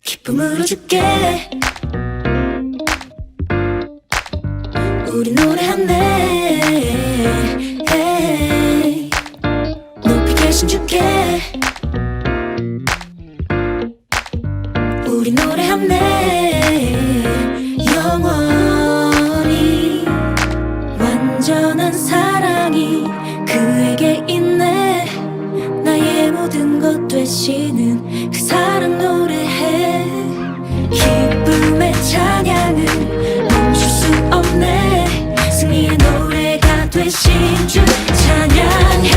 기쁨으로 줄게. 우리 노래하네. 높이 계신 주께 우리 노래하네. 영원히 완전한 사랑이 그에게 있네. 나의 모든 것 되시는 그 사랑 노래해. 기쁨의 찬양은 멈출 수 없네. 승리의 노래가 되신 주 찬양해.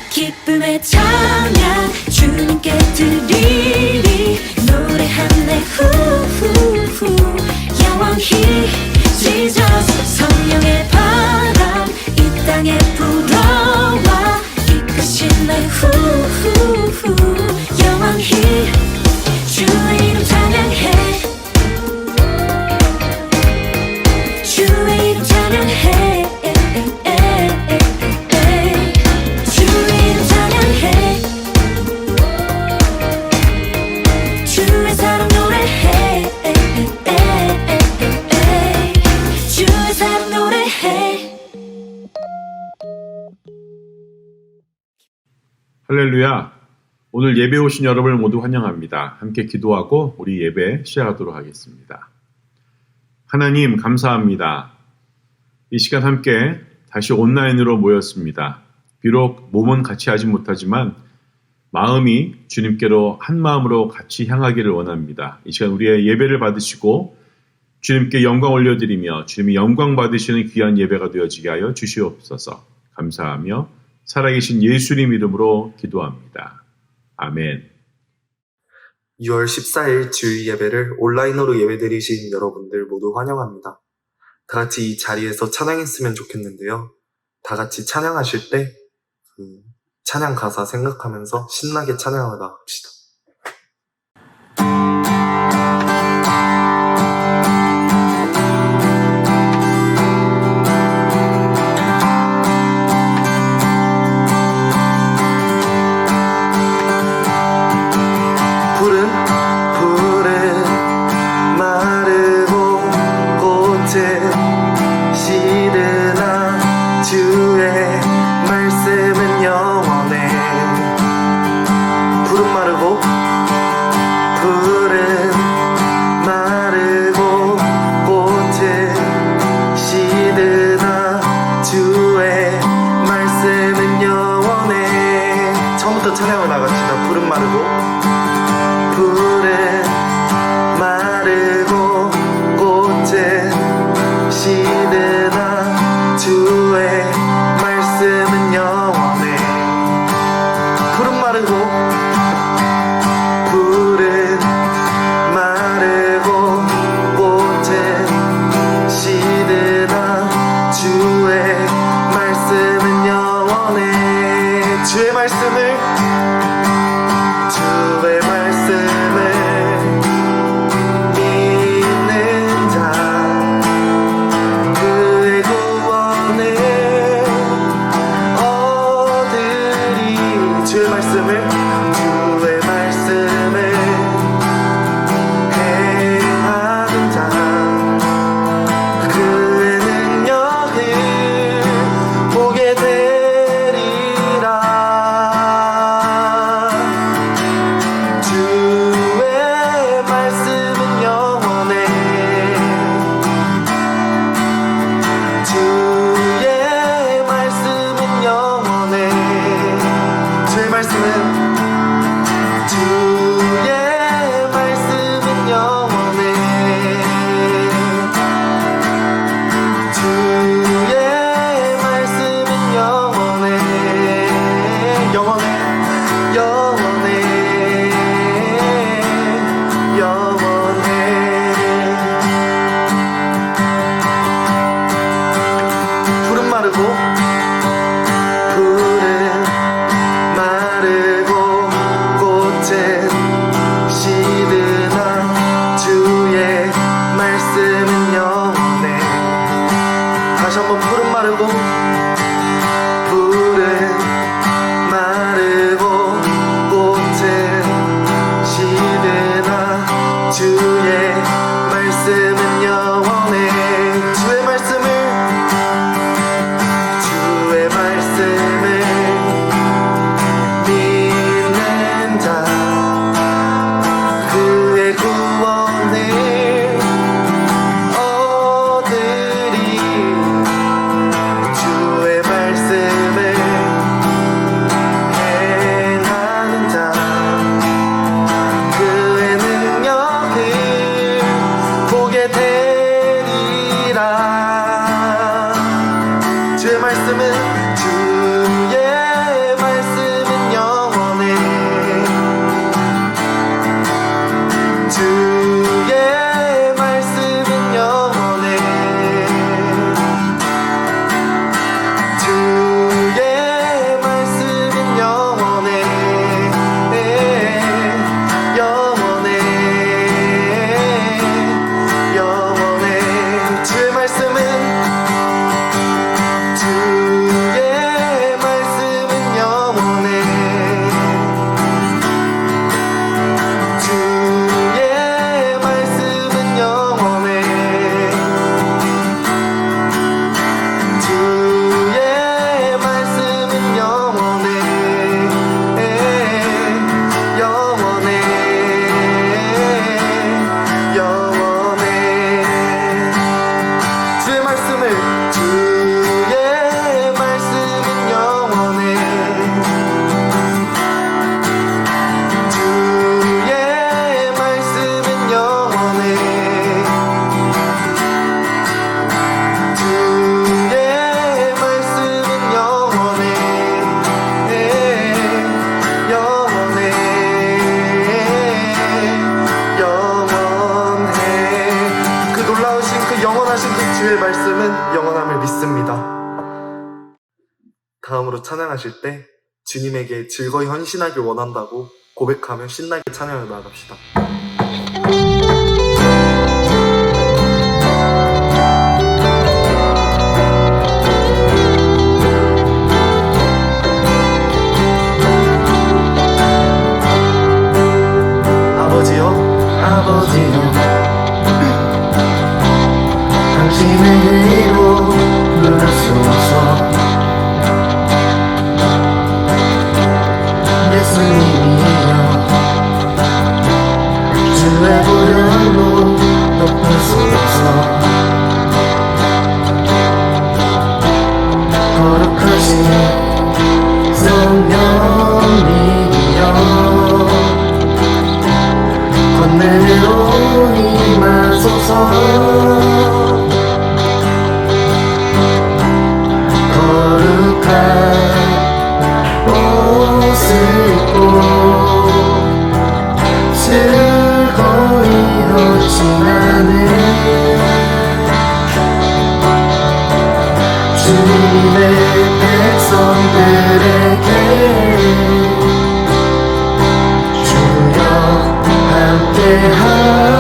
기쁨의 찬양 주님께 드리리. 노래하네 후후후 영원히 Jesus. 성령의 바람 이 땅에 불어와 이끄시네 후후후 영원히 주의 이름 찬양해. 주의 이름 찬양해. 주의 이름 찬양해. 주의 사랑 노래해. 주의 사랑 노래해. 할렐루야. 오늘 예배 오신 여러분을 모두 환영합니다. 함께 기도하고 우리 예배 시작하도록 하겠습니다. 하나님 감사합니다. 이 시간 함께 다시 온라인으로 모였습니다. 비록 몸은 같이 하지 못하지만 마음이 주님께로 한 마음으로 같이 향하기를 원합니다. 이 시간 우리의 예배를 받으시고 주님께 영광 올려드리며 주님이 영광 받으시는 귀한 예배가 되어지게 하여 주시옵소서. 감사하며 살아계신 예수님 이름으로 기도합니다. 아멘. 6월 14일 주일 예배를 온라인으로 예배드리신 여러분들 모두 환영합니다. 다 같이 이 자리에서 찬양했으면 좋겠는데요. 다 같이 찬양하실 때 찬양 가사 생각하면서 신나게 찬양하다 합시다. 찬양을 나갑시다. 푸른 마르고 꽃은 시드나 주의 말씀은 영원해. 푸른 마르고 꽃은 시드나 주의 말씀은 영원해. 주의 말씀을 믿는 자 그의 구원을 얻으리. 주의 말씀을 행하는 자 그의 능력을 보게 되리라. 주의 말씀은 영원해. 주의 말씀은 영원해. 주의 말씀은 영원해. 주의 말씀은 영원해. 영원해. 푸른 마르고 마음으로 찬양하실 때 주님에게 즐거이 헌신하길 원한다고 고백하며 신나게 찬양을 나갑시다. 아버지여, 아버지여, 당신의 의로 부르소서. 예수님이여, 주의 보혈로 덮으소서. 거룩하신 성령님이여, 권능으로 임하소서. 거룩한 옷을 입고 즐거이 헌신하는 주님의 백성들에게 주여 함께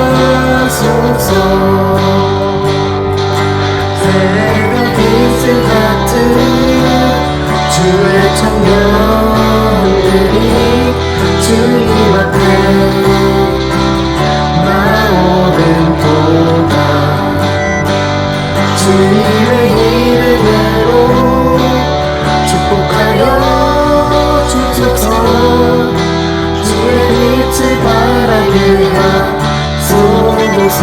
하소서. 새벽 이슬 같은 주의 청년들이 주님 앞에 나오는도다. 주님의 이름으로 축복하여 주소서. 주의 빛을 바라게 하소서.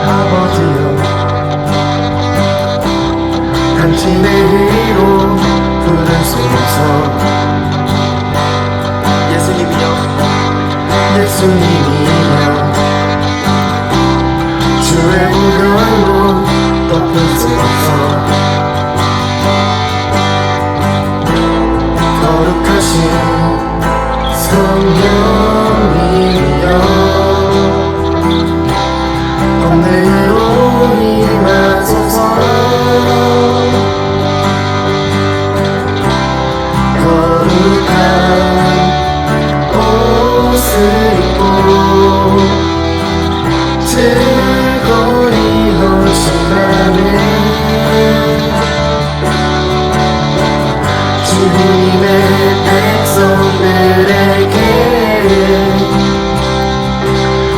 아버지여, 당신의 의로 부르소서. 예수님이여, 주의 보혈로 덮으소서. 거룩하신 성령님이여, 권능으로 임하소서. 거룩한 옷을 입고 즐거이 헌신하는 주님의 백성들에게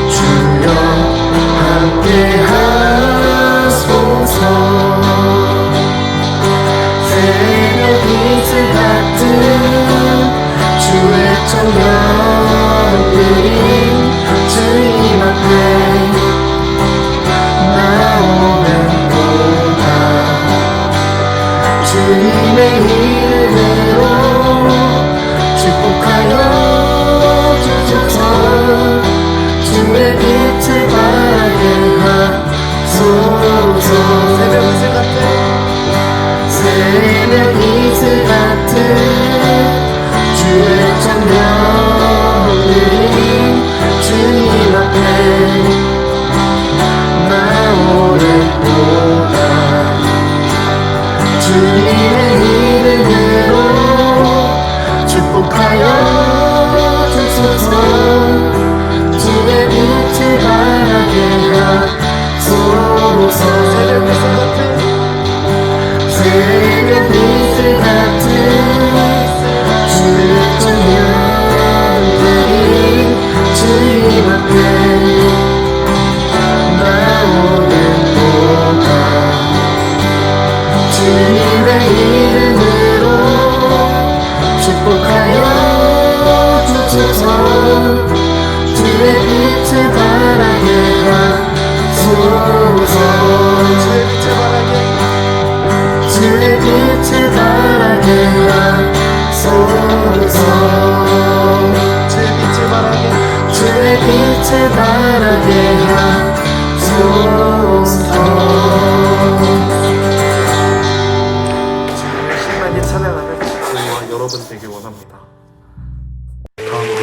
주여 함께 하소서. 새벽 이슬 같은 주의 청년들이 주님 앞에 나오는도다. 주님의 이름으로 축복하여 주소서. 주의 빛을 바라게 하소서. 새벽 이슬 같은 주의 청년들이 주님 앞에 나오는도다. 주님의 이름으로 축복하여 주소서. 주의 빛을 바라게 하소서. 새벽 이슬 같은 주의 청년들이 주님 앞에 나오는도다. 주님의 이름으로 축복하여 주소서. 주의 빛을 바라게 하소서. 주의 빛을 바라게 하소서. 주의 빛을 바라게 하소서. 주님을 신나게 찬양하는 저희와 여러분 되길 원합니다. 다음으로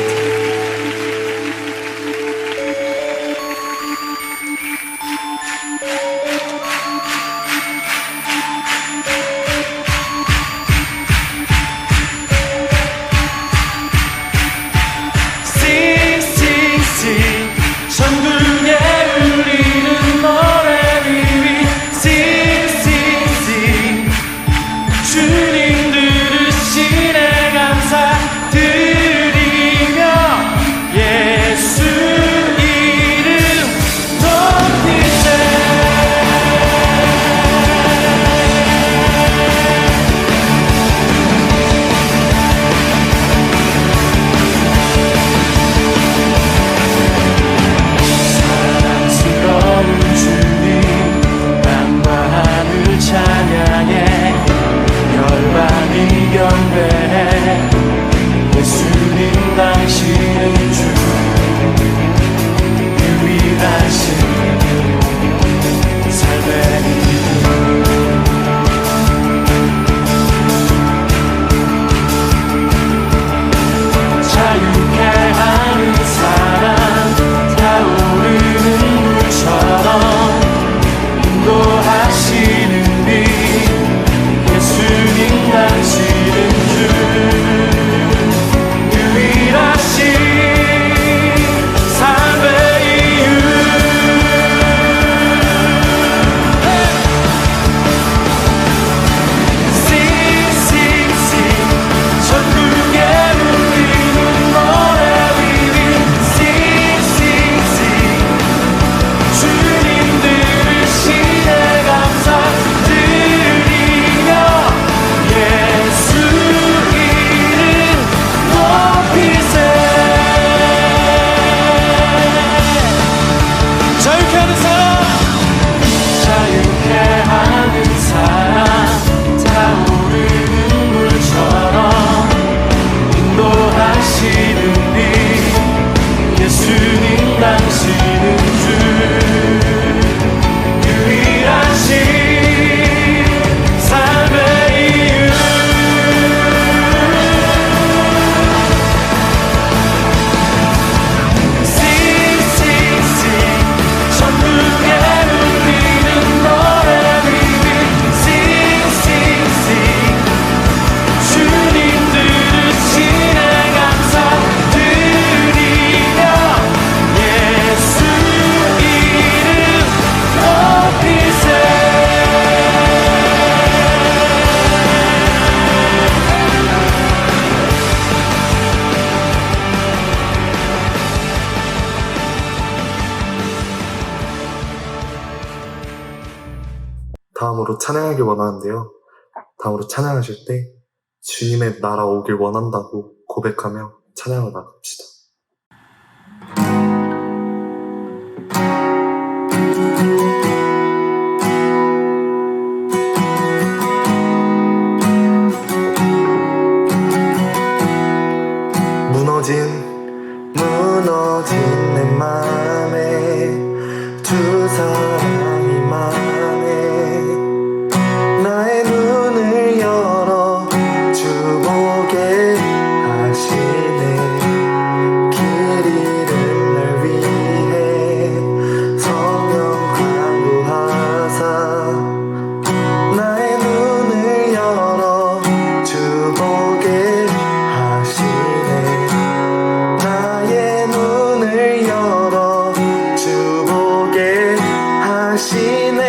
다음으로 찬양하길 원하는데요. 다음으로 찬양하실 때 주님의 나라 오길 원한다고 고백하며 찬양을 나갑시다. 무너진 내 맘에 주 사랑이 많네. 나의 눈을 열어 주 보게 하시네. 길 잃은 날 위해 성령 강구하사 나의 눈을 열어 주 보게 하시네. 나의 눈을 열어 주 보게 하시네.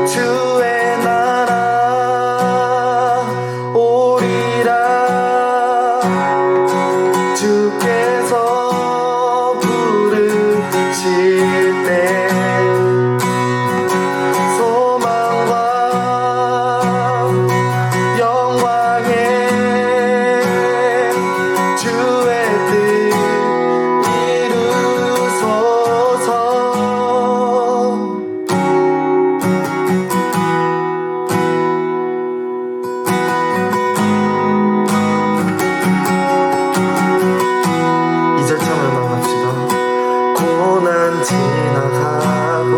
주의 나라 오리라. 주께서 부르실 때 소망과 영광에 주의 뜻 이루소서. 이절 찬양을 합시다. 고난 지나가고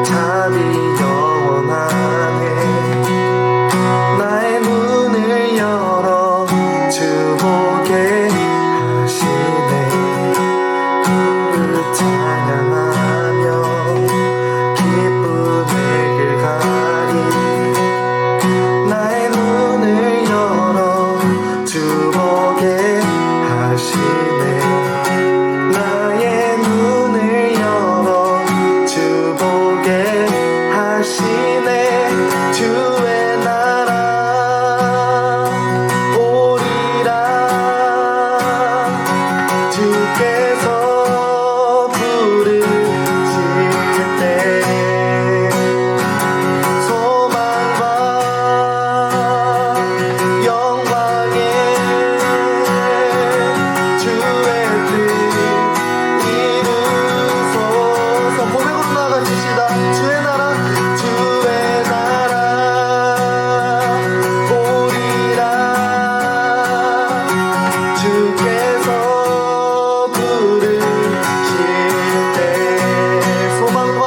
답이 영원하네. 나의 눈을 열어 주 보게 하시네. 그를 찬양하며 기쁨의 길 가리. 나의 눈을 열어 주 보게 하시네. 나의 눈을 열어 주 보게 하시네. 주의 나라 오리라. 주께서 부르실 때 소망과 영광에 주의 뜻 이루소서. 고백으로 나가주시다. 주의 나라 오리라. 주께서 부르실 때 소망과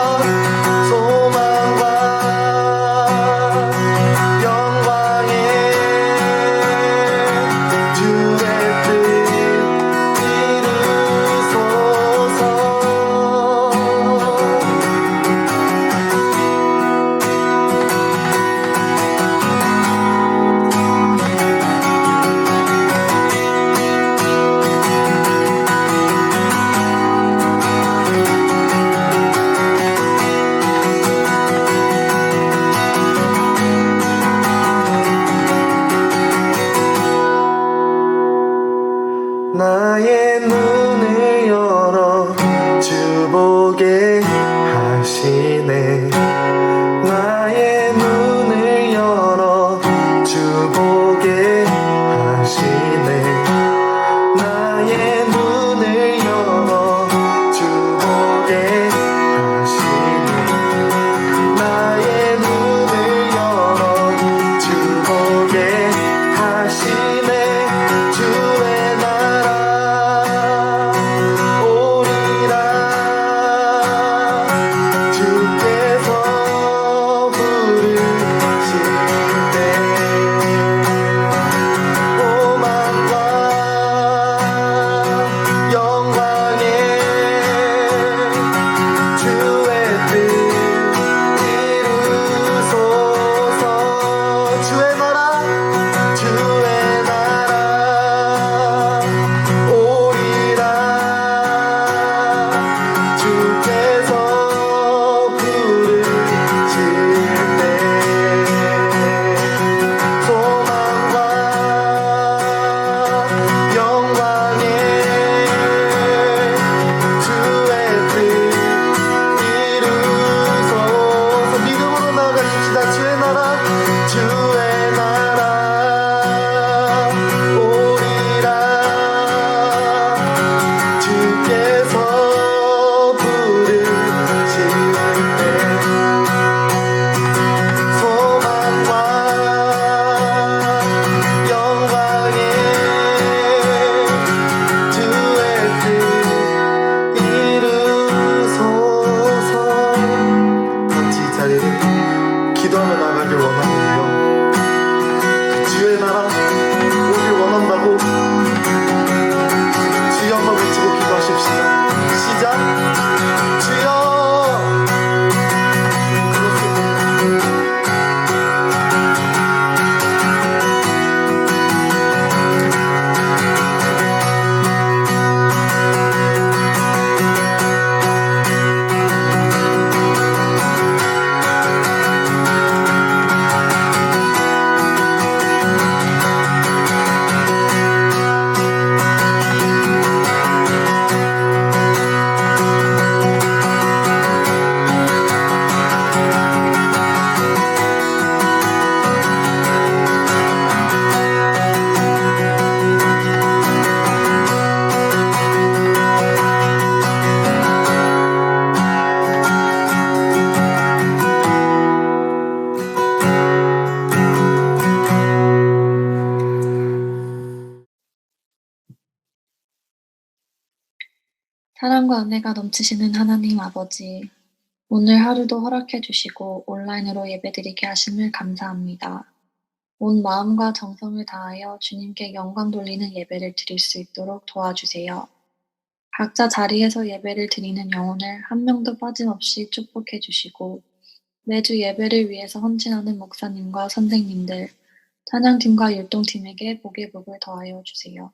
영광에 주의 뜻 이루소서. 나의 눈을 열어 주 보게 하시네. 나의 눈을 열어 주 보게 하시네. 나의 눈을 열어 주 보게 하시네. 나의 눈을 열어 주 보게 하시네. 주의 나라 사랑과 은혜가 넘치시는 하나님 아버지, 오늘 하루도 허락해 주시고 온라인으로 예배드리게 하심을 감사합니다. 온 마음과 정성을 다하여 주님께 영광 돌리는 예배를 드릴 수 있도록 도와주세요. 각자 자리에서 예배를 드리는 영혼을 한 명도 빠짐없이 축복해 주시고 매주 예배를 위해서 헌신하는 목사님과 선생님들, 찬양팀과 율동팀에게 복의 복을 더하여 주세요.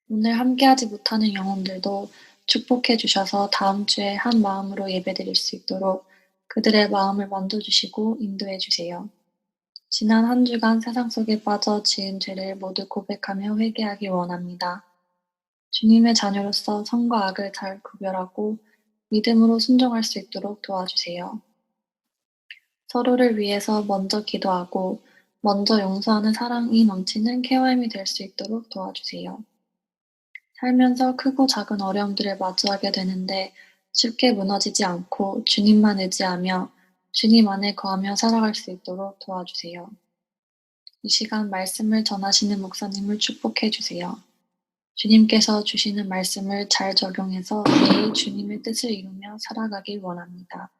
오늘 함께하지 못하는 영혼들도 축복해 주셔서 다음 주에 한 마음으로 예배드릴 수 있도록 그들의 마음을 만져주시고 인도해 주세요. 지난 한 주간 세상 속에 빠져 지은 죄를 모두 고백하며 회개하기 원합니다. 주님의 자녀로서 선과 악을 잘 구별하고 믿음으로 순종할 수 있도록 도와주세요. 서로를 위해서 먼저 기도하고 먼저 용서하는 사랑이 넘치는 케어함이 될 수 있도록 도와주세요. 살면서 크고 작은 어려움들을 마주하게 되는데 쉽게 무너지지 않고 주님만 의지하며 주님 안에 거하며 살아갈 수 있도록 도와주세요. 이 시간 말씀을 전하시는 목사님을 축복해 주세요. 주님께서 주시는 말씀을 잘 적용해서 매일 주님의 뜻을 이루며 살아가길 원합니다.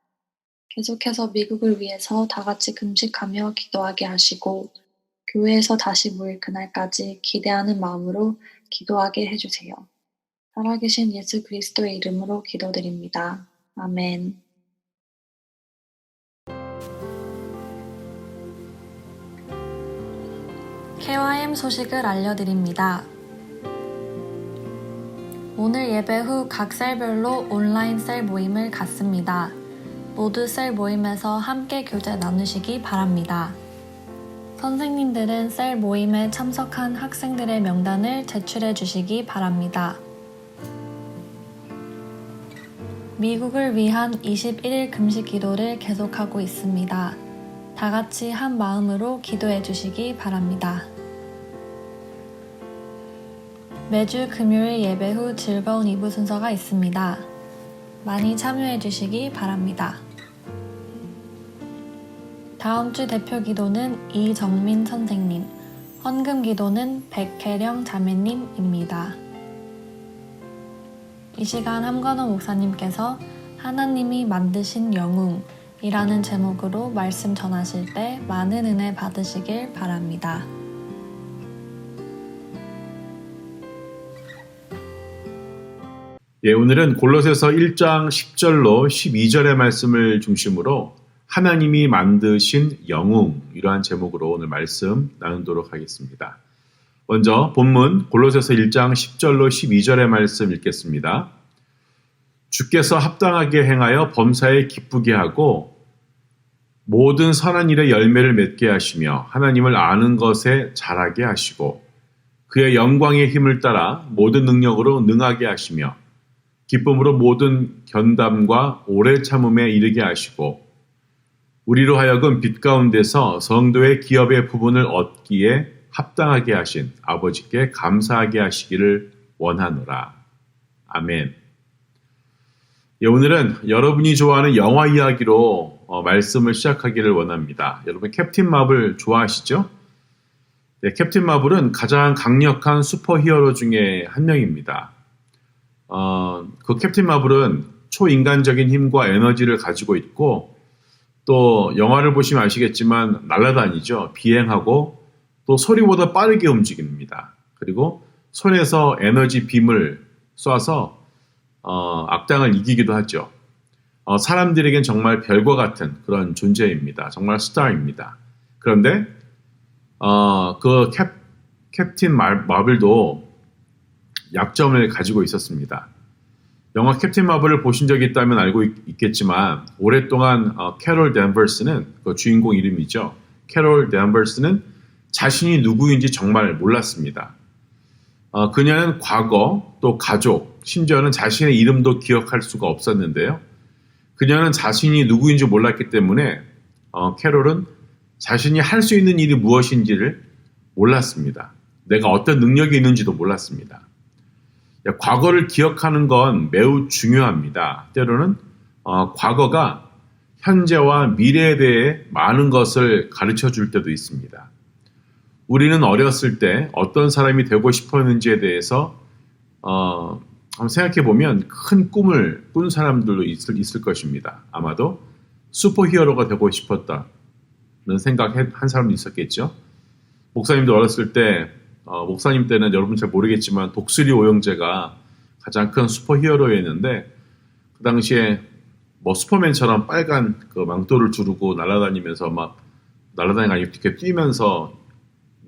계속해서 미국을 위해서 다 같이 금식하며 기도하게 하시고 교회에서 다시 모일 그날까지 기대하는 마음으로 기도하게 해주세요. 살아계신 예수 그리스도의 이름으로 기도드립니다. 아멘. KYM 소식을 알려드립니다. 오늘 예배 후 각 셀별로 온라인 셀 모임을 갖습니다. 모두 셀 모임에서 함께 교제 나누시기 바랍니다. 선생님들은 셀 모임에 참석한 학생들의 명단을 제출해 주시기 바랍니다. 미국을 위한 21일 금식 기도를 계속하고 있습니다. 다 같이 한 마음으로 기도해 주시기 바랍니다. 매주 금요일 예배 후 즐거운 2부 순서가 있습니다. 많이 참여해 주시기 바랍니다. 다음 주 대표 기도는 이정민 선생님, 헌금 기도는 백혜령 자매님입니다. 이 시간 함건호 목사님께서 하나님이 만드신 영웅이라는 제목으로 말씀 전하실 때 많은 은혜 받으시길 바랍니다. 예, 오늘은 골로새서 1장 10절로 12절의 말씀을 중심으로 하나님이 만드신 영웅, 이러한 제목으로 오늘 말씀 나누도록 하겠습니다. 먼저 본문 골로새서 1장 10절로 12절의 말씀 읽겠습니다. 주께서 합당하게 행하여 범사에 기쁘게 하고 모든 선한 일에 열매를 맺게 하시며 하나님을 아는 것에 자라게 하시고 그의 영광의 힘을 따라 모든 능력으로 능하게 하시며 기쁨으로 모든 견담과 오래 참음에 이르게 하시고 우리로 하여금 빛 가운데서 성도의 기업의 부분을 얻기에 합당하게 하신 아버지께 감사하게 하시기를 원하노라. 아멘. 예, 오늘은 여러분이 좋아하는 영화 이야기로 말씀을 시작하기를 원합니다. 여러분 캡틴 마블 좋아하시죠? 네, 캡틴 마블은 가장 강력한 슈퍼히어로 중에 한 명입니다. 그 캡틴 마블은 초인간적인 힘과 에너지를 가지고 있고 또 영화를 보시면 아시겠지만 날아다니죠. 비행하고 또 소리보다 빠르게 움직입니다. 그리고 손에서 에너지 빔을 쏴서 악당을 이기기도 하죠. 사람들에겐 정말 별과 같은 그런 존재입니다. 정말 스타입니다. 그런데 그 캡틴 마블도 약점을 가지고 있었습니다. 영화 캡틴 마블을 보신 적이 있다면 알고 있겠지만 오랫동안 캐롤 댄버스는 그 주인공 이름이죠. 캐롤 댄버스는 자신이 누구인지 정말 몰랐습니다. 그녀는 과거, 또 가족, 심지어는 자신의 이름도 기억할 수가 없었는데요. 그녀는 자신이 누구인지 몰랐기 때문에 캐롤은 자신이 할 수 있는 일이 무엇인지를 몰랐습니다. 내가 어떤 능력이 있는지도 몰랐습니다. 과거를 기억하는 건 매우 중요합니다. 때로는 과거가 현재와 미래에 대해 많은 것을 가르쳐 줄 때도 있습니다. 우리는 어렸을 때 어떤 사람이 되고 싶었는지에 대해서 한번 생각해 보면 큰 꿈을 꾼 사람들도 있을 것입니다. 아마도 슈퍼히어로가 되고 싶었다는 생각한 사람도 있었겠죠. 목사님도 어렸을 때, 목사님 때는 여러분 잘 모르겠지만 독수리 오영재가 가장 큰 슈퍼히어로였는데 그 당시에 뭐 슈퍼맨처럼 빨간 그 망토를 두르고 날아다니면서 막 날아다니는 아니고 이렇게 뛰면서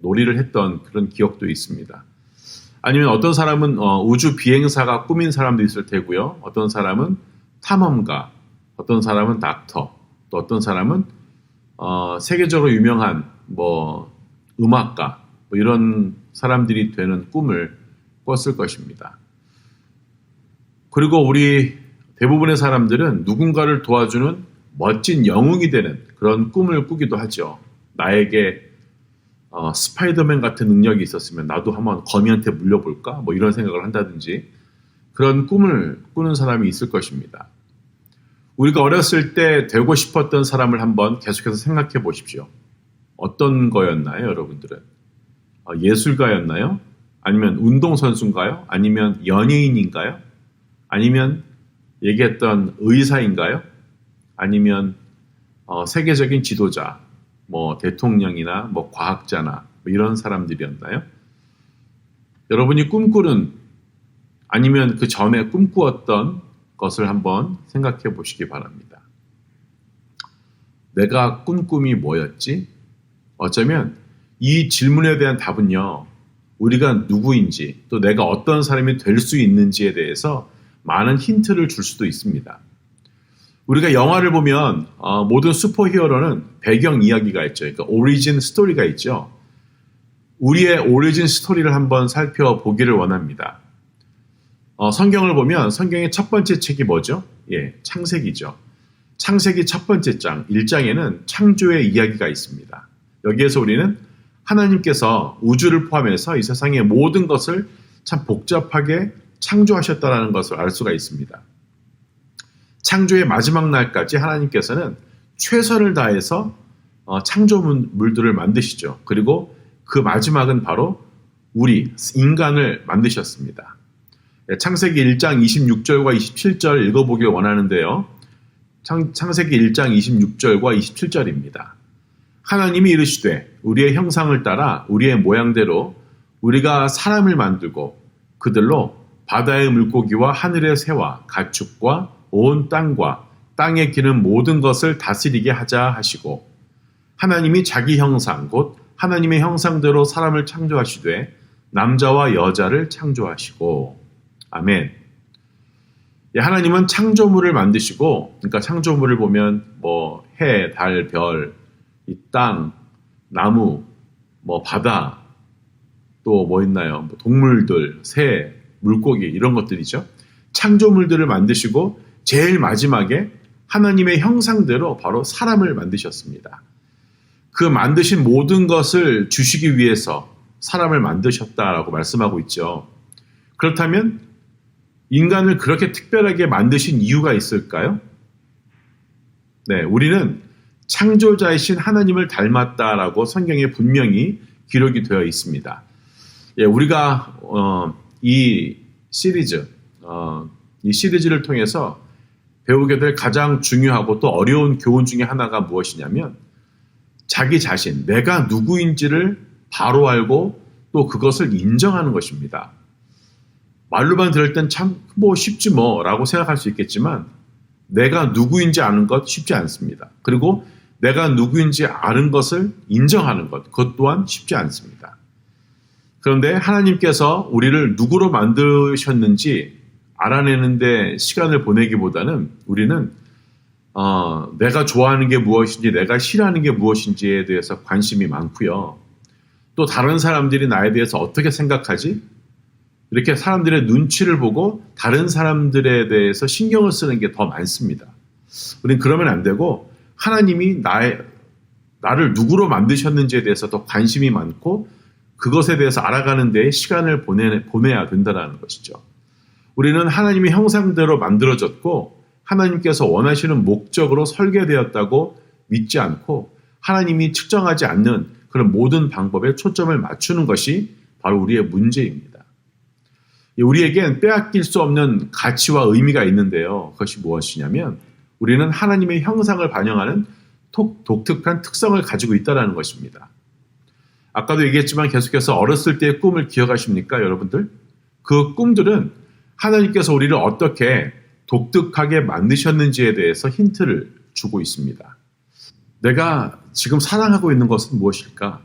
놀이를 했던 그런 기억도 있습니다. 아니면 어떤 사람은 우주 비행사가 꿈인 사람도 있을 테고요. 어떤 사람은 탐험가, 어떤 사람은 닥터, 또 어떤 사람은 세계적으로 유명한 뭐 음악가 뭐 이런 사람들이 되는 꿈을 꿨을 것입니다. 그리고 우리 대부분의 사람들은 누군가를 도와주는 멋진 영웅이 되는 그런 꿈을 꾸기도 하죠. 나에게 스파이더맨 같은 능력이 있었으면 나도 한번 거미한테 물려볼까? 뭐 이런 생각을 한다든지 그런 꿈을 꾸는 사람이 있을 것입니다. 우리가 어렸을 때 되고 싶었던 사람을 한번 계속해서 생각해 보십시오. 어떤 거였나요, 여러분들은? 예술가였나요? 아니면 운동선수인가요? 아니면 연예인인가요? 아니면 얘기했던 의사인가요? 아니면 세계적인 지도자, 뭐 대통령이나 뭐 과학자나 뭐 이런 사람들이었나요? 여러분이 꿈꾸는 아니면 그 전에 꿈꾸었던 것을 한번 생각해 보시기 바랍니다. 내가 꾼 꿈이 뭐였지? 어쩌면 이 질문에 대한 답은요, 우리가 누구인지 또 내가 어떤 사람이 될 수 있는지에 대해서 많은 힌트를 줄 수도 있습니다. 우리가 영화를 보면 모든 슈퍼히어로는 배경 이야기가 있죠. 그러니까 오리진 스토리가 있죠. 우리의 오리진 스토리를 한번 살펴보기를 원합니다. 성경을 보면 성경의 첫 번째 책이 뭐죠? 예, 창세기죠. 창세기 첫 번째 장, 1장에는 창조의 이야기가 있습니다. 여기에서 우리는 하나님께서 우주를 포함해서 이 세상의 모든 것을 참 복잡하게 창조하셨다는 것을 알 수가 있습니다. 창조의 마지막 날까지 하나님께서는 최선을 다해서 창조물들을 만드시죠. 그리고 그 마지막은 바로 우리 인간을 만드셨습니다. 창세기 1장 26절과 27절 읽어보길 원하는데요. 창세기 1장 26절과 27절입니다. 하나님이 이르시되 우리의 형상을 따라 우리의 모양대로 우리가 사람을 만들고 그들로 바다의 물고기와 하늘의 새와 가축과 온 땅과 땅에 기는 모든 것을 다스리게 하자 하시고 하나님이 자기 형상 곧 하나님의 형상대로 사람을 창조하시되 남자와 여자를 창조하시고 아멘. 예, 하나님은 창조물을 만드시고 그러니까 창조물을 보면 뭐 해, 달, 별, 이 땅, 나무, 뭐 바다 또 뭐 있나요? 뭐 동물들, 새, 물고기 이런 것들이죠. 창조물들을 만드시고 제일 마지막에 하나님의 형상대로 바로 사람을 만드셨습니다. 그 만드신 모든 것을 주시기 위해서 사람을 만드셨다라고 말씀하고 있죠. 그렇다면 인간을 그렇게 특별하게 만드신 이유가 있을까요? 네, 우리는 창조자이신 하나님을 닮았다라고 성경에 분명히 기록이 되어 있습니다. 예, 우리가 이 시리즈를 통해서 배우게 될 가장 중요하고 또 어려운 교훈 중에 하나가 무엇이냐면 자기 자신, 내가 누구인지를 바로 알고 또 그것을 인정하는 것입니다. 말로만 들을 땐 참 뭐 쉽지 뭐라고 생각할 수 있겠지만 내가 누구인지 아는 것 쉽지 않습니다. 그리고 내가 누구인지 아는 것을 인정하는 것, 그것 또한 쉽지 않습니다. 그런데 하나님께서 우리를 누구로 만드셨는지 알아내는데 시간을 보내기보다는 우리는 내가 좋아하는 게 무엇인지 내가 싫어하는 게 무엇인지에 대해서 관심이 많고요. 또 다른 사람들이 나에 대해서 어떻게 생각하지? 이렇게 사람들의 눈치를 보고 다른 사람들에 대해서 신경을 쓰는 게 더 많습니다. 우리는 그러면 안 되고 하나님이 나를 누구로 만드셨는지에 대해서 더 관심이 많고 그것에 대해서 알아가는 데에 시간을 보내야 된다는 것이죠. 우리는 하나님의 형상대로 만들어졌고 하나님께서 원하시는 목적으로 설계되었다고 믿지 않고 하나님이 측정하지 않는 그런 모든 방법에 초점을 맞추는 것이 바로 우리의 문제입니다. 우리에겐 빼앗길 수 없는 가치와 의미가 있는데요. 그것이 무엇이냐면 우리는 하나님의 형상을 반영하는 독특한 특성을 가지고 있다는 것입니다. 아까도 얘기했지만 계속해서 어렸을 때의 꿈을 기억하십니까, 여러분들? 그 꿈들은 하나님께서 우리를 어떻게 독특하게 만드셨는지에 대해서 힌트를 주고 있습니다. 내가 지금 사랑하고 있는 것은 무엇일까?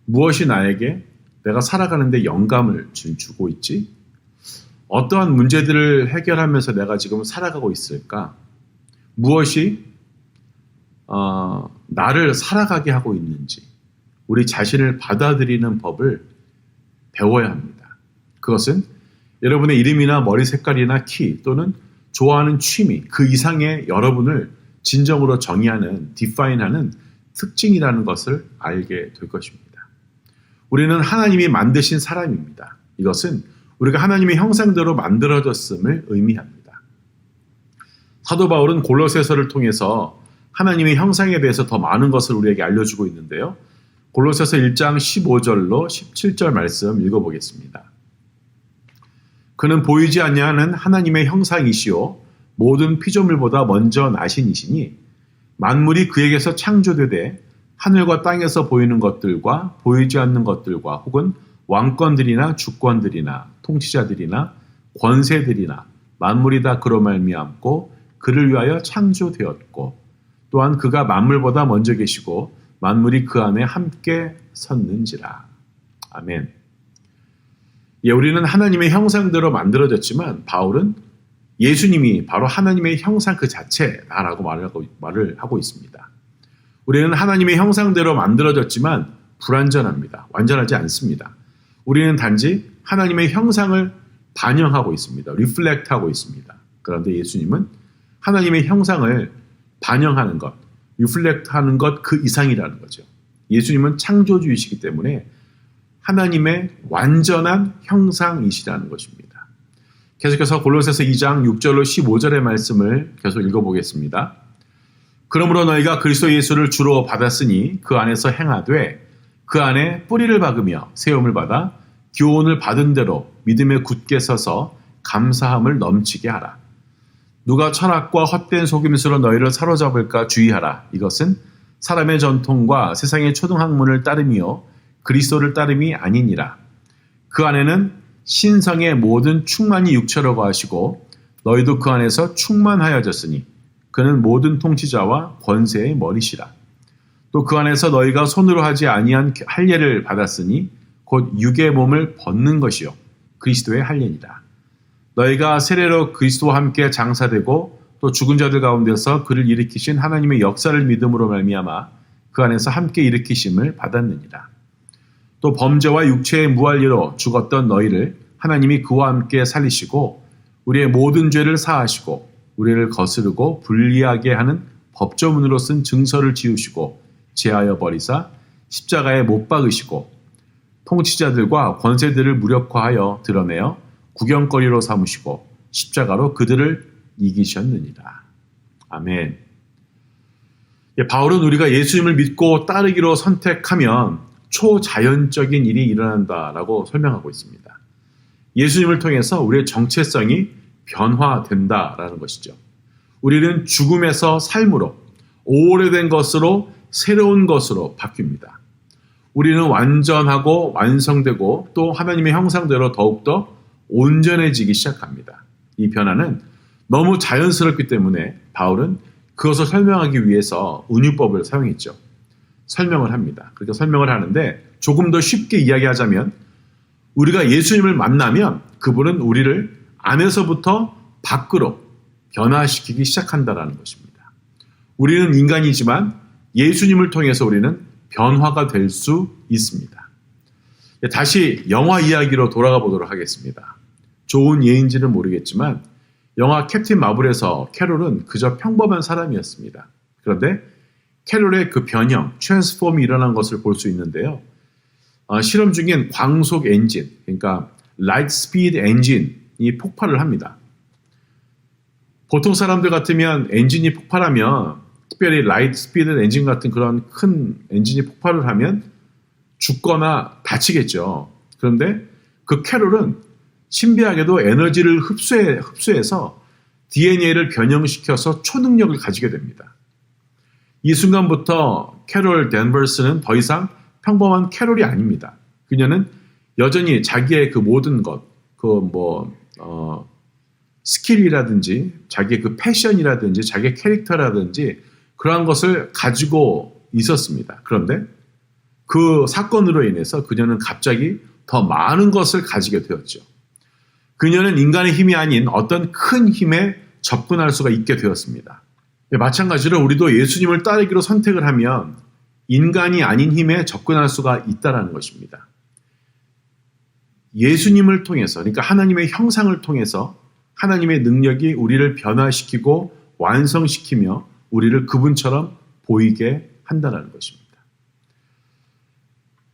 무엇이 나에게 내가 살아가는데 영감을 주고 있지? 어떠한 문제들을 해결하면서 내가 지금 살아가고 있을까? 무엇이 나를 살아가게 하고 있는지 우리 자신을 받아들이는 법을 배워야 합니다. 그것은 여러분의 이름이나 머리 색깔이나 키 또는 좋아하는 취미 그 이상의 여러분을 진정으로 정의하는 디파인하는 특징이라는 것을 알게 될 것입니다. 우리는 하나님이 만드신 사람입니다. 이것은 우리가 하나님의 형상대로 만들어졌음을 의미합니다. 사도 바울은 골로새서를 통해서 하나님의 형상에 대해서 더 많은 것을 우리에게 알려주고 있는데요. 골로새서 1장 15절로 17절 말씀 읽어보겠습니다. 그는 보이지 아니하는 하나님의 형상이시요 모든 피조물보다 먼저 나신 이시니 만물이 그에게서 창조되되 하늘과 땅에서 보이는 것들과 보이지 않는 것들과 혹은 왕권들이나 주권들이나 통치자들이나 권세들이나 만물이 다 그로 말미암고 그를 위하여 창조되었고 또한 그가 만물보다 먼저 계시고 만물이 그 안에 함께 섰는지라. 아멘. 우리는 하나님의 형상대로 만들어졌지만 바울은 예수님이 바로 하나님의 형상 그 자체라고 말을 하고 있습니다. 우리는 하나님의 형상대로 만들어졌지만 불완전합니다. 완전하지 않습니다. 우리는 단지 하나님의 형상을 반영하고 있습니다. 리플렉트하고 있습니다. 그런데 예수님은 하나님의 형상을 반영하는 것, 리플렉트하는 것 그 이상이라는 거죠. 예수님은 창조주이시기 때문에 하나님의 완전한 형상이시라는 것입니다. 계속해서 골로새서 2장 6절로 15절의 말씀을 계속 읽어보겠습니다. 그러므로 너희가 그리스도 예수를 주로 받았으니 그 안에서 행하되 그 안에 뿌리를 박으며 세움을 받아 교훈을 받은 대로 믿음에 굳게 서서 감사함을 넘치게 하라. 누가 철학과 헛된 속임수로 너희를 사로잡을까 주의하라. 이것은 사람의 전통과 세상의 초등학문을 따름이요 그리스도를 따름이 아니니라. 그 안에는 신성의 모든 충만이 육체로 거하시고 너희도 그 안에서 충만하여졌으니 그는 모든 통치자와 권세의 머리시라. 또 그 안에서 너희가 손으로 하지 아니한 할례를 받았으니 곧 육의 몸을 벗는 것이요 그리스도의 할례니라. 너희가 세례로 그리스도와 함께 장사되고 또 죽은 자들 가운데서 그를 일으키신 하나님의 역사를 믿음으로 말미암아 그 안에서 함께 일으키심을 받았느니라. 또 범죄와 육체의 무할례로 죽었던 너희를 하나님이 그와 함께 살리시고 우리의 모든 죄를 사하시고 우리를 거스르고 불리하게 하는 법조문으로 쓴 증서를 지우시고 제하여 버리사 십자가에 못 박으시고 통치자들과 권세들을 무력화하여 드러내어 구경거리로 삼으시고 십자가로 그들을 이기셨느니라. 아멘. 바울은 우리가 예수님을 믿고 따르기로 선택하면 초자연적인 일이 일어난다라고 설명하고 있습니다. 예수님을 통해서 우리의 정체성이 변화된다라는 것이죠. 우리는 죽음에서 삶으로 오래된 것으로 새로운 것으로 바뀝니다. 우리는 완전하고 완성되고 또 하나님의 형상대로 더욱더 온전해지기 시작합니다. 이 변화는 너무 자연스럽기 때문에 바울은 그것을 설명하기 위해서 은유법을 사용했죠. 설명을 합니다. 그렇게 설명을 하는데 조금 더 쉽게 이야기하자면 우리가 예수님을 만나면 그분은 우리를 안에서부터 밖으로 변화시키기 시작한다는 것입니다. 우리는 인간이지만 예수님을 통해서 우리는 변화가 될 수 있습니다. 다시 영화 이야기로 돌아가 보도록 하겠습니다. 좋은 예인지는 모르겠지만 영화 캡틴 마블에서 캐롤은 그저 평범한 사람이었습니다. 그런데 캐롤의 그 변형, 트랜스폼이 일어난 것을 볼 수 있는데요. 실험 중엔 광속 엔진, 그러니까 라이트 스피드 엔진이 폭발을 합니다. 보통 사람들 같으면 엔진이 폭발하면 특별히 라이트 스피드 엔진 같은 그런 큰 엔진이 폭발을 하면 죽거나 다치겠죠. 그런데 그 캐롤은 신비하게도 에너지를 흡수해서 DNA를 변형시켜서 초능력을 가지게 됩니다. 이 순간부터 캐롤 댄버스는 더 이상 평범한 캐롤이 아닙니다. 그녀는 여전히 자기의 그 모든 것, 스킬이라든지 자기의 그 패션이라든지 자기의 캐릭터라든지 그러한 것을 가지고 있었습니다. 그런데 그 사건으로 인해서 그녀는 갑자기 더 많은 것을 가지게 되었죠. 그녀는 인간의 힘이 아닌 어떤 큰 힘에 접근할 수가 있게 되었습니다. 마찬가지로 우리도 예수님을 따르기로 선택을 하면 인간이 아닌 힘에 접근할 수가 있다는 것입니다. 예수님을 통해서, 그러니까 하나님의 형상을 통해서 하나님의 능력이 우리를 변화시키고 완성시키며 우리를 그분처럼 보이게 한다는 것입니다.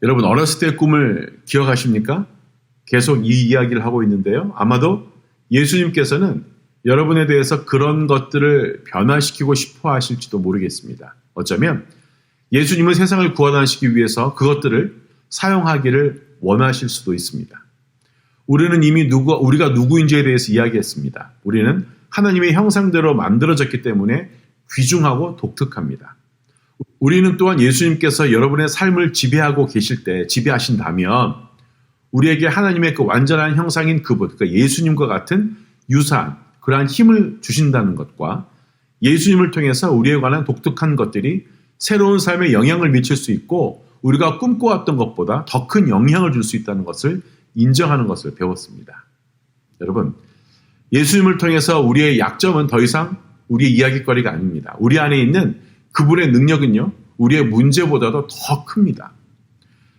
여러분, 어렸을 때의 꿈을 기억하십니까? 계속 이 이야기를 하고 있는데요. 아마도 예수님께서는 여러분에 대해서 그런 것들을 변화시키고 싶어 하실지도 모르겠습니다. 어쩌면 예수님은 세상을 구원하시기 위해서 그것들을 사용하기를 원하실 수도 있습니다. 우리는 이미 우리가 누구인지에 대해서 이야기했습니다. 우리는 하나님의 형상대로 만들어졌기 때문에 귀중하고 독특합니다. 우리는 또한 예수님께서 여러분의 삶을 지배하신다면 우리에게 하나님의 그 완전한 형상인 그분, 그러니까 예수님과 같은 유사한 그러한 힘을 주신다는 것과 예수님을 통해서 우리에 관한 독특한 것들이 새로운 삶에 영향을 미칠 수 있고 우리가 꿈꿔왔던 것보다 더 큰 영향을 줄 수 있다는 것을 인정하는 것을 배웠습니다. 여러분, 예수님을 통해서 우리의 약점은 더 이상 우리의 이야기거리가 아닙니다. 우리 안에 있는 그분의 능력은요, 우리의 문제보다도 더 큽니다.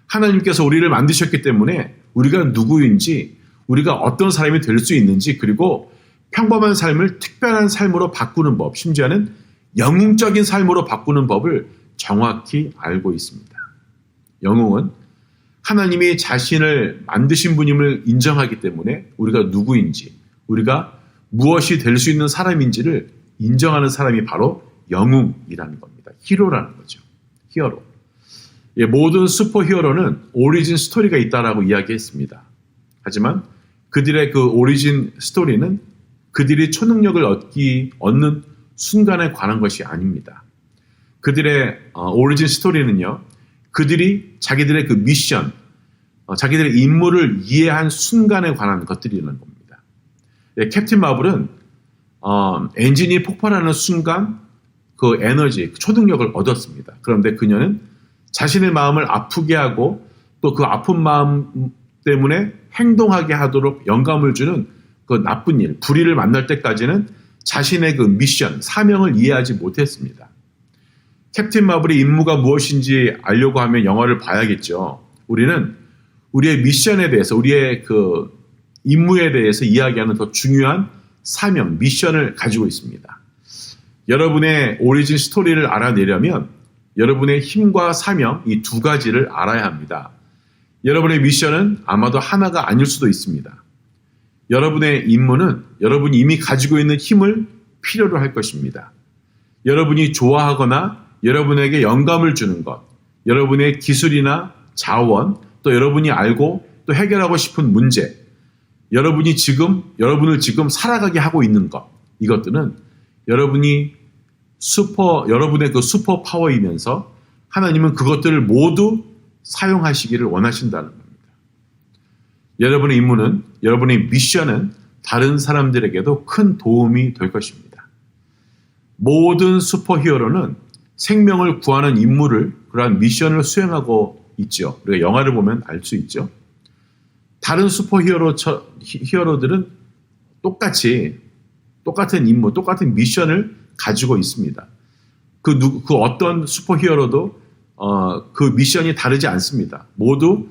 하나님께서 우리를 만드셨기 때문에 우리가 누구인지, 우리가 어떤 사람이 될 수 있는지, 그리고 평범한 삶을 특별한 삶으로 바꾸는 법, 심지어는 영웅적인 삶으로 바꾸는 법을 정확히 알고 있습니다. 영웅은 하나님이 자신을 만드신 분임을 인정하기 때문에 우리가 누구인지, 우리가 무엇이 될 수 있는 사람인지를 인정하는 사람이 바로 영웅이라는 겁니다. 히로라는 거죠. 히어로. 모든 슈퍼히어로는 오리진 스토리가 있다라고 이야기했습니다. 하지만 그들의 그 오리진 스토리는 그들이 초능력을 얻는 순간에 관한 것이 아닙니다. 그들의 오리진 스토리는요, 그들이 자기들의 그 미션, 자기들의 임무를 이해한 순간에 관한 것들이라는 겁니다. 캡틴 마블은 엔진이 폭발하는 순간 그 에너지, 그 초능력을 얻었습니다. 그런데 그녀는 자신의 마음을 아프게 하고 또 그 아픈 마음 때문에 행동하게 하도록 영감을 주는 그 나쁜 일, 불의를 만날 때까지는 자신의 그 미션, 사명을 이해하지 못했습니다. 캡틴 마블의 임무가 무엇인지 알려고 하면 영화를 봐야겠죠. 우리는 우리의 미션에 대해서, 우리의 그 임무에 대해서 이야기하는 더 중요한 사명, 미션을 가지고 있습니다. 여러분의 오리진 스토리를 알아내려면 여러분의 힘과 사명, 이 두 가지를 알아야 합니다. 여러분의 미션은 아마도 하나가 아닐 수도 있습니다. 여러분의 임무는 여러분이 이미 가지고 있는 힘을 필요로 할 것입니다. 여러분이 좋아하거나 여러분에게 영감을 주는 것, 여러분의 기술이나 자원, 또 여러분이 알고 또 해결하고 싶은 문제, 여러분을 지금 살아가게 하고 있는 것, 이것들은 여러분의 그 슈퍼 파워이면서 하나님은 그것들을 모두 사용하시기를 원하신다는 겁니다. 여러분의 임무는, 여러분의 미션은 다른 사람들에게도 큰 도움이 될 것입니다. 모든 슈퍼히어로는 생명을 구하는 임무를, 그러한 미션을 수행하고 있죠. 우리가 영화를 보면 알 수 있죠. 다른 히어로들은 똑같은 임무, 똑같은 미션을 가지고 있습니다. 그 어떤 슈퍼히어로도 그 미션이 다르지 않습니다. 모두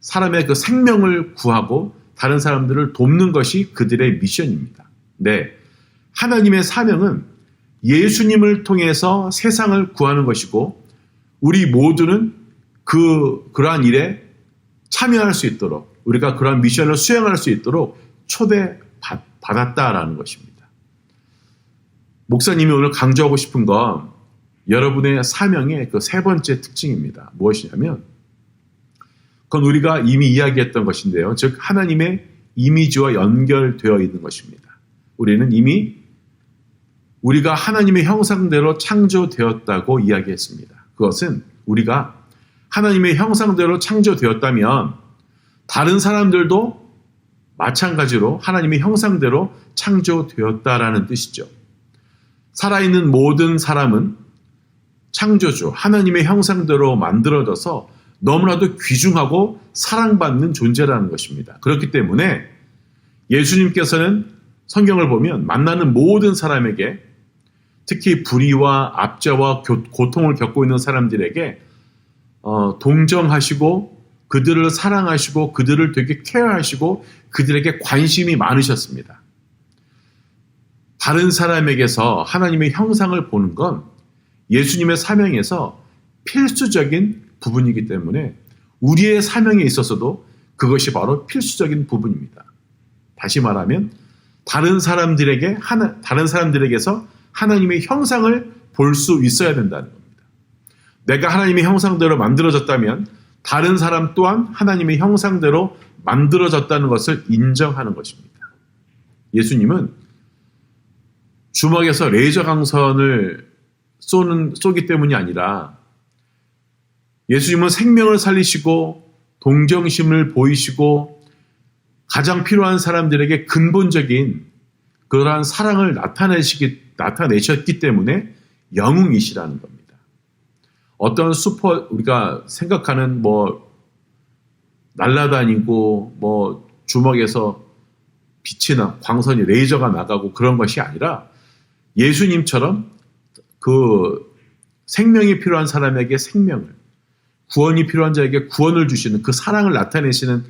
사람의 그 생명을 구하고 다른 사람들을 돕는 것이 그들의 미션입니다. 네, 하나님의 사명은 예수님을 통해서 세상을 구하는 것이고 우리 모두는 그러한 일에 참여할 수 있도록, 우리가 그러한 미션을 수행할 수 있도록 초대받았다라는 것입니다. 목사님이 오늘 강조하고 싶은 건 여러분의 사명의 그 세 번째 특징입니다. 무엇이냐면 그건 우리가 이미 이야기했던 것인데요. 즉 하나님의 이미지와 연결되어 있는 것입니다. 우리는 이미 우리가 하나님의 형상대로 창조되었다고 이야기했습니다. 그것은 우리가 하나님의 형상대로 창조되었다면 다른 사람들도 마찬가지로 하나님의 형상대로 창조되었다라는 뜻이죠. 살아있는 모든 사람은 창조주, 하나님의 형상대로 만들어져서 너무나도 귀중하고 사랑받는 존재라는 것입니다. 그렇기 때문에 예수님께서는 성경을 보면 만나는 모든 사람에게, 특히 불의와 압제와 고통을 겪고 있는 사람들에게 동정하시고 그들을 사랑하시고 그들을 되게 케어하시고 그들에게 관심이 많으셨습니다. 다른 사람에게서 하나님의 형상을 보는 건 예수님의 사명에서 필수적인 부분이기 때문에 우리의 사명에 있어서도 그것이 바로 필수적인 부분입니다. 다시 말하면 다른 사람들에게서 하나님의 형상을 볼 수 있어야 된다는 겁니다. 내가 하나님의 형상대로 만들어졌다면 다른 사람 또한 하나님의 형상대로 만들어졌다는 것을 인정하는 것입니다. 예수님은 주먹에서 레이저 강선을 쏘기 때문이 아니라 예수님은 생명을 살리시고 동정심을 보이시고 가장 필요한 사람들에게 근본적인 그러한 사랑을 나타내셨기 때문에 영웅이시라는 겁니다. 어떤 우리가 생각하는 날아다니고 주먹에서 빛이 광선이 레이저가 나가고 그런 것이 아니라 예수님처럼 그 생명이 필요한 사람에게 생명을, 구원이 필요한 자에게 구원을 주시는 그 사랑을 나타내시는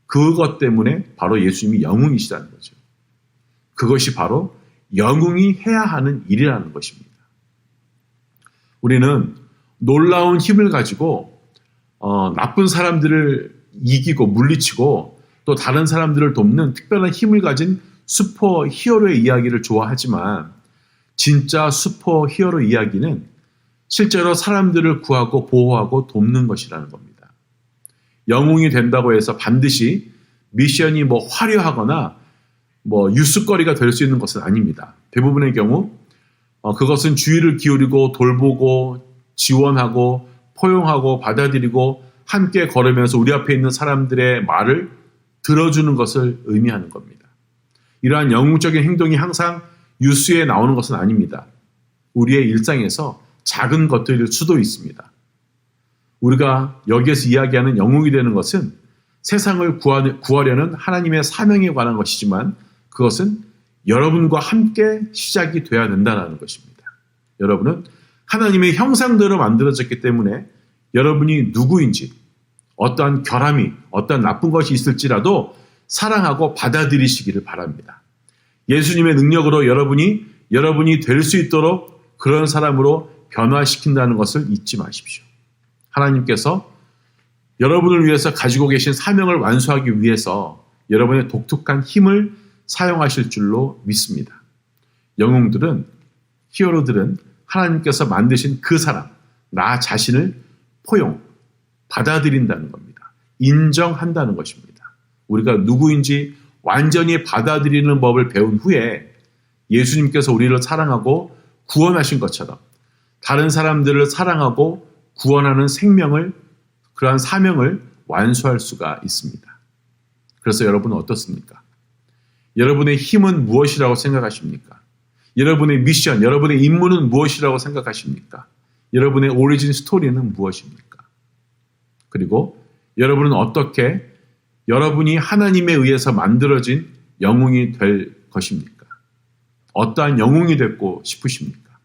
그것 때문에 바로 예수님이 영웅이시라는 거죠. 그것이 바로 영웅이 해야 하는 일이라는 것입니다. 우리는 놀라운 힘을 가지고 나쁜 사람들을 이기고 물리치고 또 다른 사람들을 돕는 특별한 힘을 가진 슈퍼 히어로의 이야기를 좋아하지만 진짜 슈퍼 히어로 이야기는 실제로 사람들을 구하고 보호하고 돕는 것이라는 겁니다. 영웅이 된다고 해서 반드시 미션이 화려하거나 뉴스거리가 될 수 있는 것은 아닙니다. 대부분의 경우 그것은 주의를 기울이고 돌보고 지원하고 포용하고 받아들이고 함께 걸으면서 우리 앞에 있는 사람들의 말을 들어주는 것을 의미하는 겁니다. 이러한 영웅적인 행동이 항상 뉴스에 나오는 것은 아닙니다. 우리의 일상에서 작은 것들일 수도 있습니다. 우리가 여기에서 이야기하는 영웅이 되는 것은 세상을 구하려는 하나님의 사명에 관한 것이지만 그것은 여러분과 함께 시작이 돼야 된다는 것입니다. 여러분은 하나님의 형상대로 만들어졌기 때문에 여러분이 누구인지 어떠한 결함이 어떠한 나쁜 것이 있을지라도 사랑하고 받아들이시기를 바랍니다. 예수님의 능력으로 여러분이 될 수 있도록 그런 사람으로 변화시킨다는 것을 잊지 마십시오. 하나님께서 여러분을 위해서 가지고 계신 사명을 완수하기 위해서 여러분의 독특한 힘을 사용하실 줄로 믿습니다. 영웅들은, 히어로들은 하나님께서 만드신 그 사람, 나 자신을 받아들인다는 겁니다. 인정한다는 것입니다. 우리가 누구인지 완전히 받아들이는 법을 배운 후에 예수님께서 우리를 사랑하고 구원하신 것처럼 다른 사람들을 사랑하고 구원하는 그러한 사명을 완수할 수가 있습니다. 그래서 여러분은 어떻습니까? 여러분의 힘은 무엇이라고 생각하십니까? 여러분의 미션, 여러분의 임무는 무엇이라고 생각하십니까? 여러분의 오리진 스토리는 무엇입니까? 그리고 여러분은 어떻게 여러분이 하나님에 의해서 만들어진 영웅이 될 것입니까? 어떠한 영웅이 되고 싶으십니까?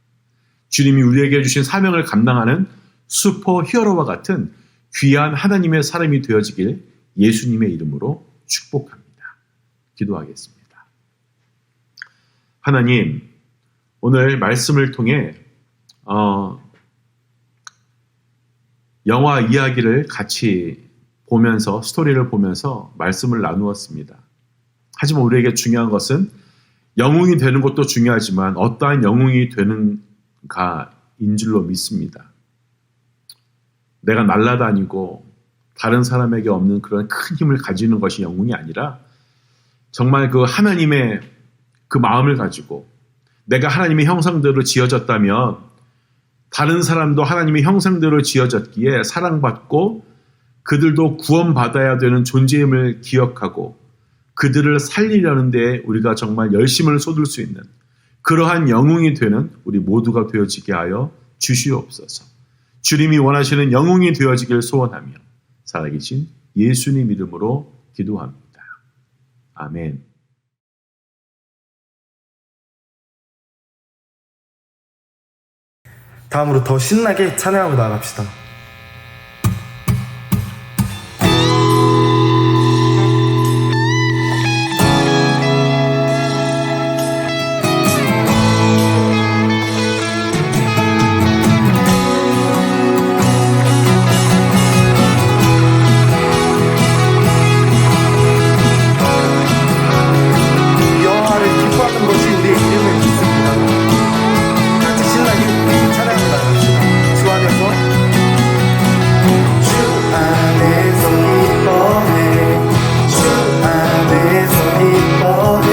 주님이 우리에게 주신 사명을 감당하는 슈퍼 히어로와 같은 귀한 하나님의 사람이 되어지길 예수님의 이름으로 축복합니다. 기도하겠습니다. 하나님, 오늘 말씀을 통해 영화 이야기를 같이 보면서 스토리를 보면서 말씀을 나누었습니다. 하지만 우리에게 중요한 것은 영웅이 되는 것도 중요하지만 어떠한 영웅이 되는가인 줄로 믿습니다. 내가 날아다니고 다른 사람에게 없는 그런 큰 힘을 가지는 것이 영웅이 아니라 정말 그 하나님의 그 마음을 가지고 내가 하나님의 형상대로 지어졌다면 다른 사람도 하나님의 형상대로 지어졌기에 사랑받고 그들도 구원받아야 되는 존재임을 기억하고 그들을 살리려는 데 우리가 정말 열심을 쏟을 수 있는 그러한 영웅이 되는 우리 모두가 되어지게 하여 주시옵소서. 주님이 원하시는 영웅이 되어지길 소원하며 살아계신 예수님 이름으로 기도합니다. 아멘. 다음으로 더 신나게 찬양하고 나갑시다. 여호와를 기뻐하는 것이 우리의 이름을 짓습니다. 같이 신나게 찬양하고 나갑시다. 주 안에서 기뻐해. 주 안에서 기뻐해.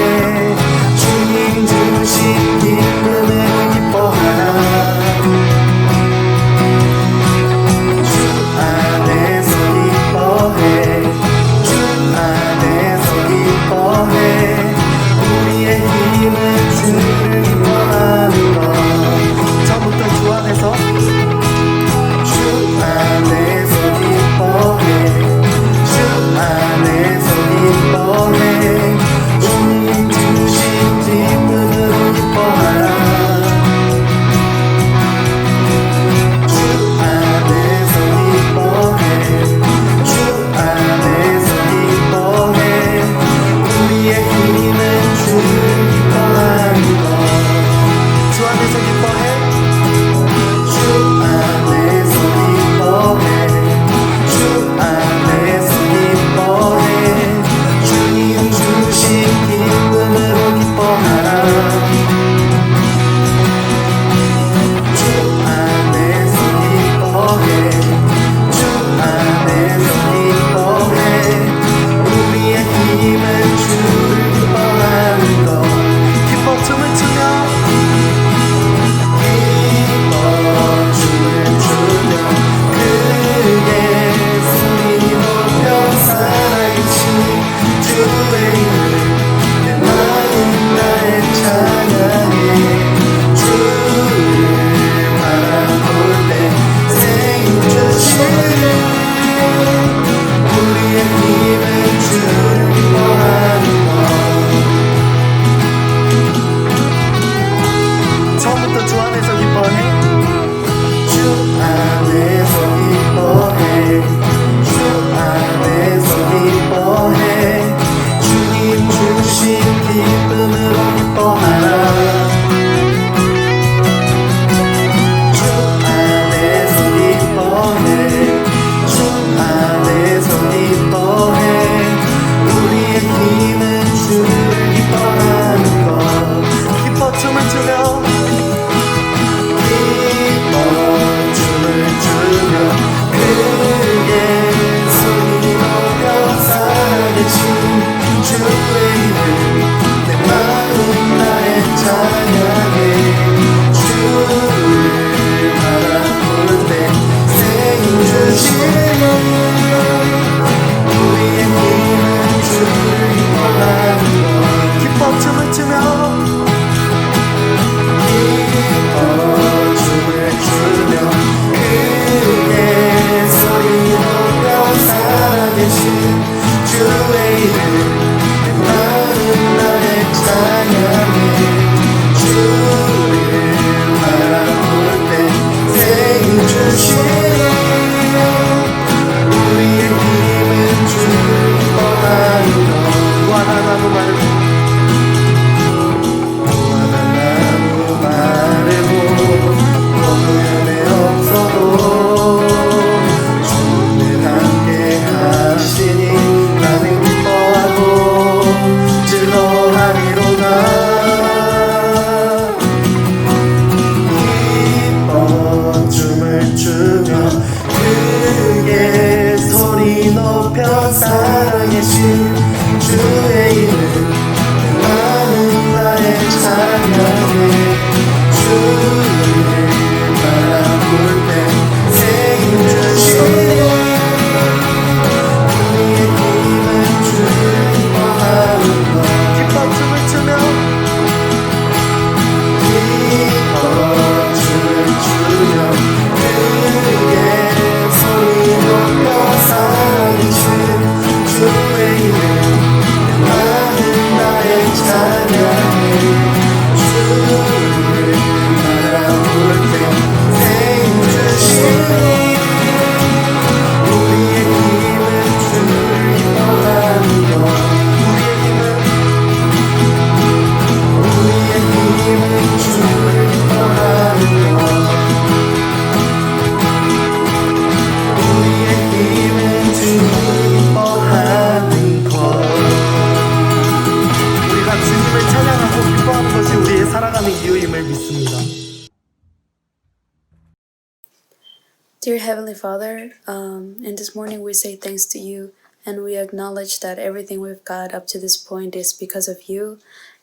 주님 주신 기쁨을 기뻐하라. 주 안에서 기뻐해. 주 안에서 기뻐해. 우리의 힘은 주를 기뻐하는 것. 처음부터 주 안에서 기뻐해. 주 안에서 기뻐해. 주님 주신 기쁨으로 기뻐하라. 주 안에서 기뻐해. 주 안에서 기뻐해. 우리의 힘은 주를 기뻐하는 것. 주 안에서 기뻐해. 주 안에서 기뻐해. 주 안에서 기뻐해. 주님 주신 기쁨으로 기뻐하라. 주 안에서 기뻐해. 주 안에서 기뻐해. 우리의 힘은 주를 기뻐하는 것. 기뻐 춤을 추며 기뻐 춤을 추며 크게 소리 높여 살아계신 주의 이름 내 마음 나의 찬양해. 주를 바라볼 때 생일 주시네. 우리의 힘은 주를 기뻐하는 것. 처음부터 주 안에서 기뻐해. 주 안에서 기뻐해. 주 안에서 기뻐해. 주님 주신 기쁨으로 기뻐하라. 주 안에서 기뻐해. 주 안에서 기뻐해. 우리의 힘은 주를 기뻐하는 것. 기뻐 춤을 추며 기뻐 춤을 추며 크게 소리 높여 살아계신 주의 이름 내 마음 나의 찬양해. 주를 바라볼 때 생일 주시네. 우리의 힘은 주를 기뻐하는 것. 기뻐 춤을 추며 기뻐 춤을 추며 크게 소리 높여 살아계신 주의 이름 내 마음 나의 찬양해. 주를 바라볼 때 생일 주시네. 우리의 힘은 주를 기뻐하는 것. 무한하나무 말고 무한하나무 말고 어느 없어도 주는 함께 하시니 나는 기뻐하고 즐거워하리로다. 기뻐 춤을 추며 크게 소리 높여 살아계신 주의 이름 찬양해 주를 바라볼 때 새 힘 주시니 우리의 힘은 주를 기뻐하는 것 기뻐 춤을 추며 기뻐 춤을 추며 크게 소리 높여 살리신 주의 이름 나는 나의 찬양해 주를 바라볼 때 새 힘 주시니 우리의 힘은 주를 기뻐하는 것 우리의 힘은 주를 기뻐하는 것 우리의 힘은 주를 기뻐하는 것 우리가 주님을 찬양하고 기뻐하는 것이 우리의 살아가는 이유임을 믿습니다. Dear Heavenly Father, in this morning we say thanks to you and we acknowledge that everything we've got up to this point is because of you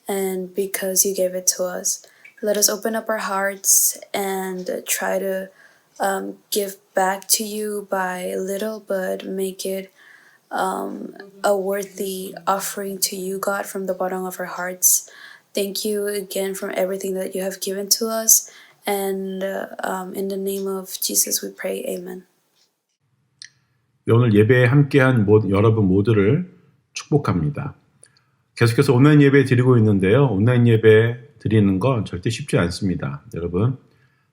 and because you gave it to us. Let us open up our hearts and try to give back to you by little, but make it a worthy offering to you, God, from the bottom of our hearts. Thank you again for everything that you have given to us. And in the name of Jesus we pray, amen. 오늘 예배에 함께한 여러분 모두를 축복합니다. 계속해서 온라인 예배 드리고 있는데요. 온라인 예배 드리는 건 절대 쉽지 않습니다. 여러분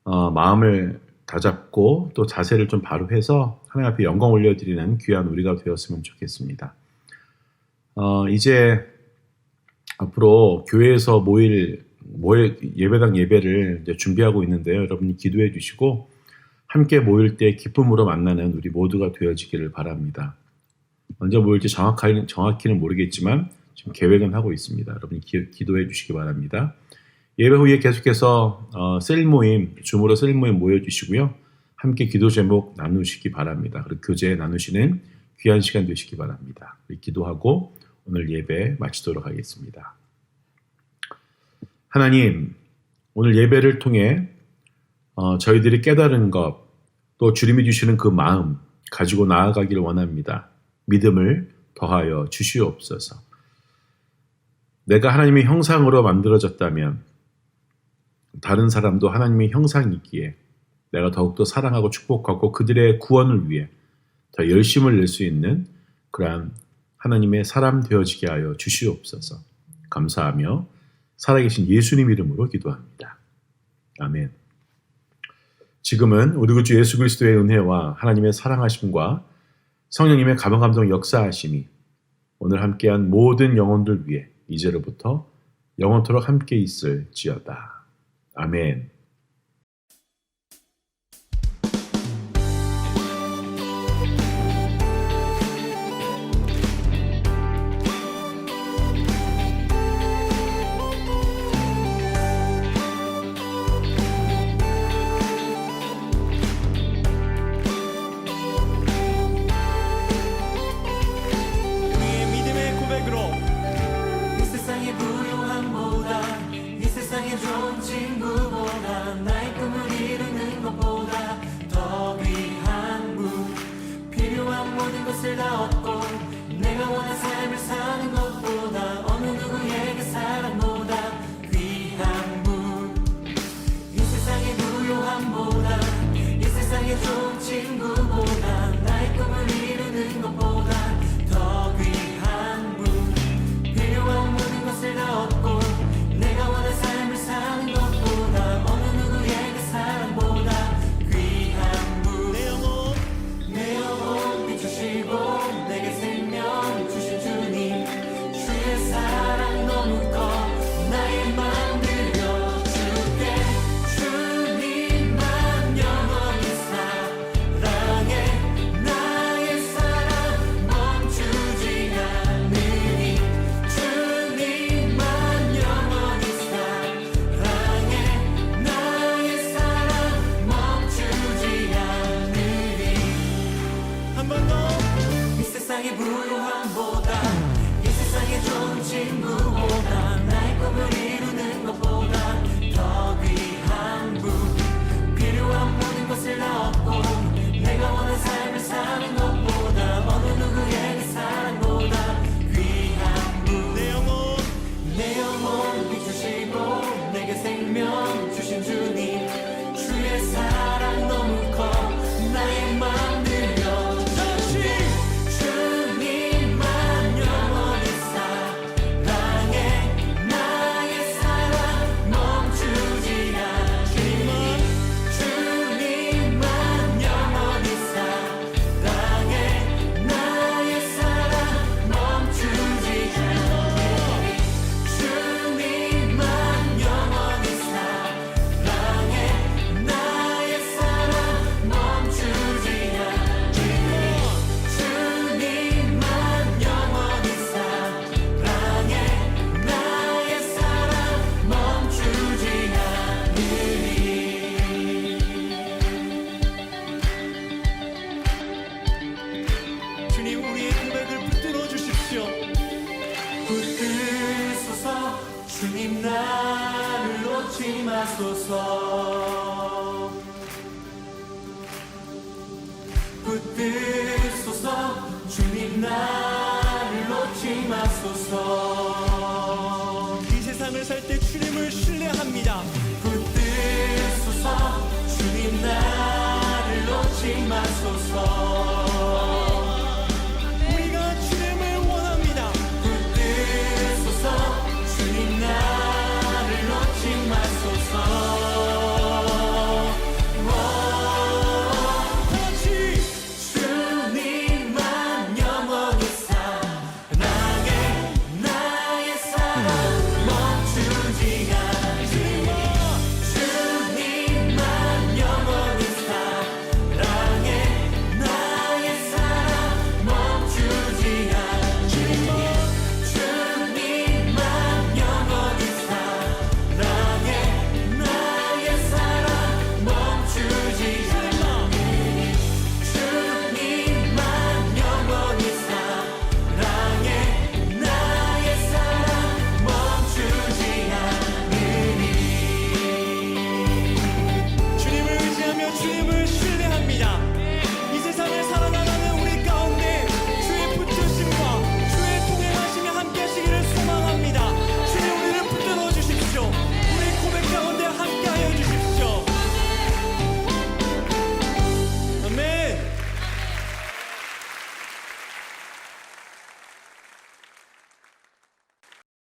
마음을 다잡고 또 자세를 좀 바로 해서 하나님 앞에 영광 올려드리는 귀한 우리가 되었으면 좋겠습니다. 이제 앞으로 교회에서 모일 예배당 예배를 이제 준비하고 있는데요. 여러분이 기도해 주시고 함께 모일 때 기쁨으로 만나는 우리 모두가 되어지기를 바랍니다. 언제 모일지 정확히는 모르겠지만 지금 계획은 하고 있습니다. 여러분이 기도해 주시기 바랍니다. 예배 후에 계속해서 셀 모임, 줌으로 셀 모임 모여주시고요. 함께 기도 제목 나누시기 바랍니다. 그리고 교제 나누시는 귀한 시간 되시기 바랍니다. 우리 기도하고 오늘 예배 마치도록 하겠습니다. 하나님, 오늘 예배를 통해 저희들이 깨달은 것, 또 주님이 주시는 그 마음 가지고 나아가기를 원합니다. 믿음을 더하여 주시옵소서. 내가 하나님의 형상으로 만들어졌다면 다른 사람도 하나님의 형상이기에 내가 더욱더 사랑하고 축복하고 그들의 구원을 위해 더 열심을 낼 수 있는 그러한 하나님의 사람 되어지게 하여 주시옵소서. 감사하며 살아계신 예수님 이름으로 기도합니다. 아멘. 지금은 우리 구주 예수 그리스도의 은혜와 하나님의 사랑하심과 성령님의 감동 역사하심이 오늘 함께한 모든 영혼들 위해 이제로부터 영원토록 함께 있을지어다. 아멘. 우리의 믿음의 고백으로 이 세상의 부요함보다 이 세상의 좋은 친구보다 마소서 붙드소서 주님 나를 놓지 마소서 이 세상을 살 때 주님을 신뢰하고